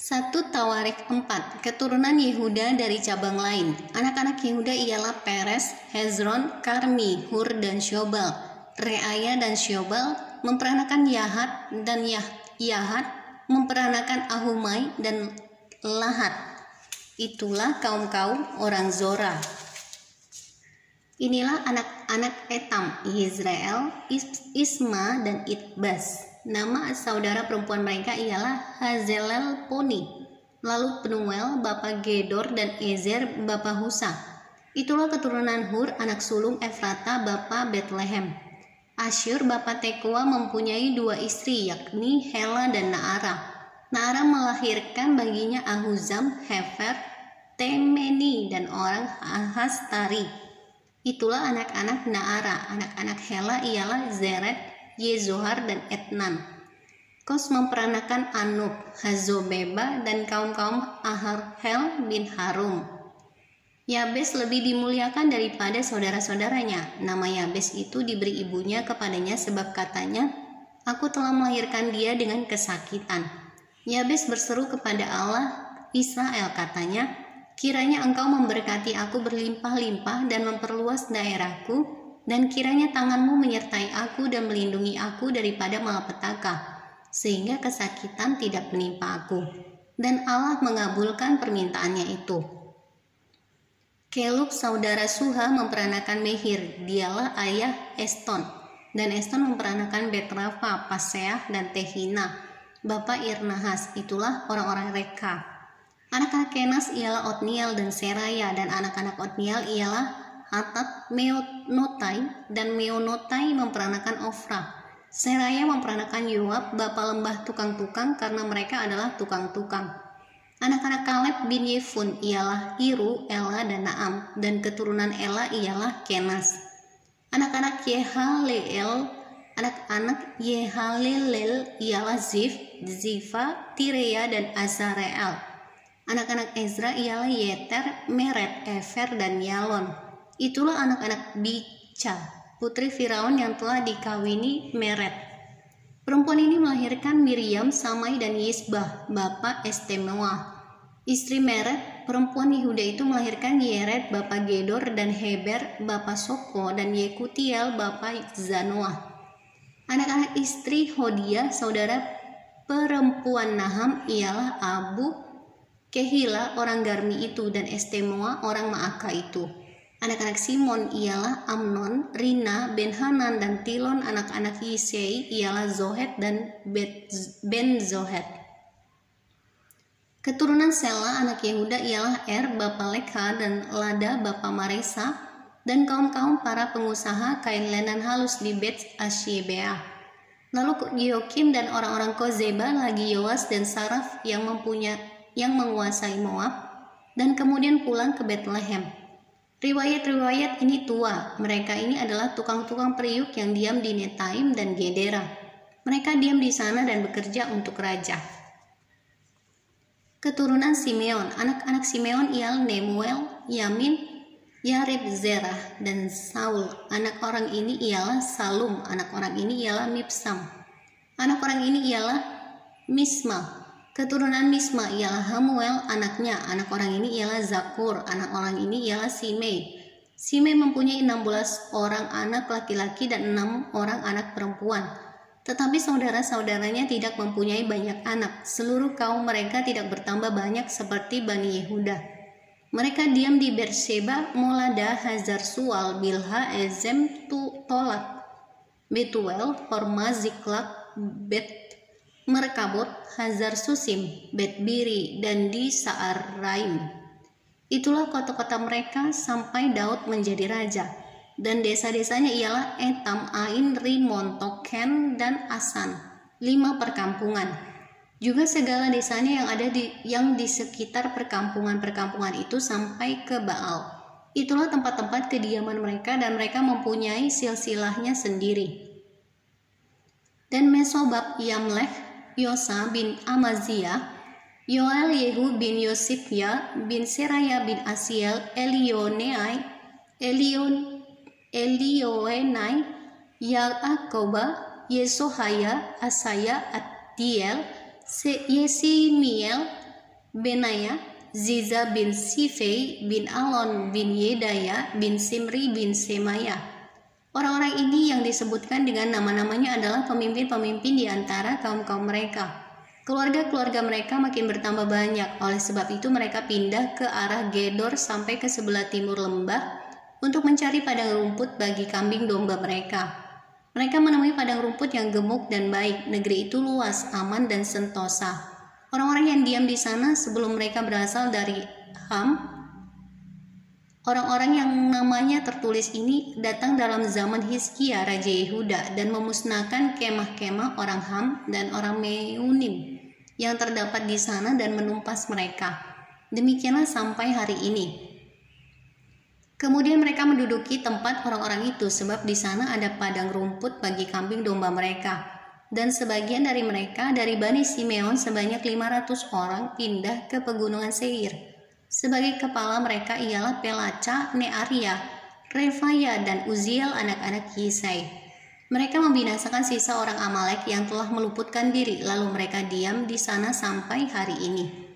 1 Tawarik 4. Keturunan Yehuda dari cabang lain. Anak-anak Yehuda ialah Peres, Hezron, Karmi, Hur, dan Syobal. Reaya dan Syobal memperanakan Yahat, dan Yahat memperanakan Ahumai dan Lahat. Itulah kaum-kaum orang Zora. Inilah anak-anak Etam, Yizrael, Isma, dan Itbas. Nama saudara perempuan mereka ialah Hazelel Poni. Lalu Penuel, bapa Gedor, dan Ezer, bapa Husa. Itulah keturunan Hur, anak sulung Efrata, bapa Betlehem. Asyur, bapa Tekoa, mempunyai 2 istri, yakni Hela dan Naara. Naara melahirkan baginya Ahuzam, Hefer, Temeni, dan orang Ahastari. Itulah anak-anak Naara. Anak-anak Hela ialah Zeret, Yezohar, dan Etnan. Kos memperanakan Anub, Hazobeba, dan kaum-kaum Aharhel bin Harum. Yabes lebih dimuliakan daripada saudara-saudaranya. Nama Yabes itu diberi ibunya kepadanya sebab katanya, "Aku telah melahirkan dia dengan kesakitan." Yabes berseru kepada Allah Israel, katanya, "Kiranya engkau memberkati aku berlimpah-limpah dan memperluas daerahku, dan kiranya tanganmu menyertai aku dan melindungi aku daripada malapetaka, sehingga kesakitan tidak menimpa aku." Dan Allah mengabulkan permintaannya itu. Kelub saudara Suha memperanakan Mehir, dialah ayah Eston. Dan Eston memperanakan Betrafa, Paseah, dan Tehina, bapa Irnahas. Itulah orang-orang Reka. Anak-anak Kenas ialah Otniel dan Seraya, dan anak-anak Otniel ialah Hatat, Meonotai, dan Meonotai memperanakan Ofra. Seraya memperanakan Yoab, bapa lembah tukang-tukang, karena mereka adalah tukang-tukang. Anak-anak Kaleb bin Yefun ialah Iru, Ela, dan Naam, dan keturunan Ela ialah Kenas. Anak-anak Yehalelel ialah Zif, Zifa, Tirea, dan Azareel. Anak-anak Ezra ialah Yeter, Meret, Efer, dan Yalon. Itulah anak-anak Bica, putri Firaun yang telah dikawini Meret. Perempuan ini melahirkan Miriam, Samai, dan Yisbah, bapa Estemoa. Istri Meret, perempuan Yehuda itu melahirkan Yeret, bapa Gedor, dan Heber, bapa Soko, dan Yekutiel, bapa Zanoah. Anak-anak istri Hodia, saudara perempuan Naham, ialah Abu, Kehila, orang Garmi itu, dan Estemoa, orang Maaka itu. Anak-anak Simon ialah Amnon, Rina, Ben-Hanan, dan Tilon. Anak-anak Yisei ialah Zohet dan Ben-Zohet. Keturunan Sela anak Yehuda ialah bapa Lekha, dan Lada bapa Maresa, dan kaum-kaum para pengusaha kain lenan halus di Bet Ashibeah. Lalu Yokim dan orang-orang Kozeba, lagi Yoas dan Saraf yang menguasai Moab, dan kemudian pulang ke Betlehem. Riwayat-riwayat ini tua. Mereka ini adalah tukang-tukang periuk yang diam di Netaim dan Gedera. Mereka diam di sana dan bekerja untuk raja. Keturunan Simeon. Anak-anak Simeon ialah Nemuel, Yamin, Yarib, Zerah, dan Saul. Anak orang ini ialah Salum. Anak orang ini ialah Mibsam. Anak orang ini ialah Misma. Keturunan Misma ialah Hamuel anaknya. Anak orang ini ialah Zakur. Anak orang ini ialah Simei. Simei mempunyai 16 orang anak laki-laki dan 6 orang anak perempuan. Tetapi saudara-saudaranya tidak mempunyai banyak anak. Seluruh kaum mereka tidak bertambah banyak seperti Bani Yehuda. Mereka diam di Beersheba, Molada, Hazar Sual, Bilha, Ezem, Tolat, Betuel, Horma, Ziklak, Bet Merkabot, Hazar Susim, Bet Biri, dan di Saaraim. Itulah kota-kota mereka sampai Daud menjadi raja. Dan desa-desanya ialah Etam, Ain, Rimon, Token, dan Asan, 5 perkampungan. Juga segala desanya yang di sekitar perkampungan-perkampungan itu sampai ke Baal. Itulah tempat-tempat kediaman mereka, dan mereka mempunyai silsilahnya sendiri. Dan Mesobab Yamlech, Yosa bin Amazia, Yoel Yehu bin Yosifya bin Seraya bin Asiel, Elioenai, Yaakoba, Yesohaya, Asaya, Atiel, Yesimiel, Benaya, Ziza bin Sifei bin Alon bin Yedaya bin Simri bin Semaya. Orang-orang ini yang disebutkan dengan nama-namanya adalah pemimpin-pemimpin di antara kaum-kaum mereka. Keluarga-keluarga mereka makin bertambah banyak, oleh sebab itu mereka pindah ke arah Gedor sampai ke sebelah timur lembah untuk mencari padang rumput bagi kambing domba mereka. Mereka menemui padang rumput yang gemuk dan baik. Negeri itu luas, aman, dan sentosa. Orang-orang yang diam di sana sebelum mereka berasal dari Ham. Orang-orang yang namanya tertulis ini datang dalam zaman Hizkia Raja Yehuda dan memusnahkan kemah-kemah orang Ham dan orang Meunim yang terdapat di sana dan menumpas mereka. Demikianlah sampai hari ini. Kemudian mereka menduduki tempat orang-orang itu sebab di sana ada padang rumput bagi kambing domba mereka. Dan sebagian dari mereka dari Bani Simeon sebanyak 500 orang pindah ke pegunungan Seir. Sebagai kepala mereka ialah Pelaca, Nearia, Refaya, dan Uziel anak-anak Yisai. Mereka membinasakan sisa orang Amalek yang telah meluputkan diri, lalu mereka diam di sana sampai hari ini.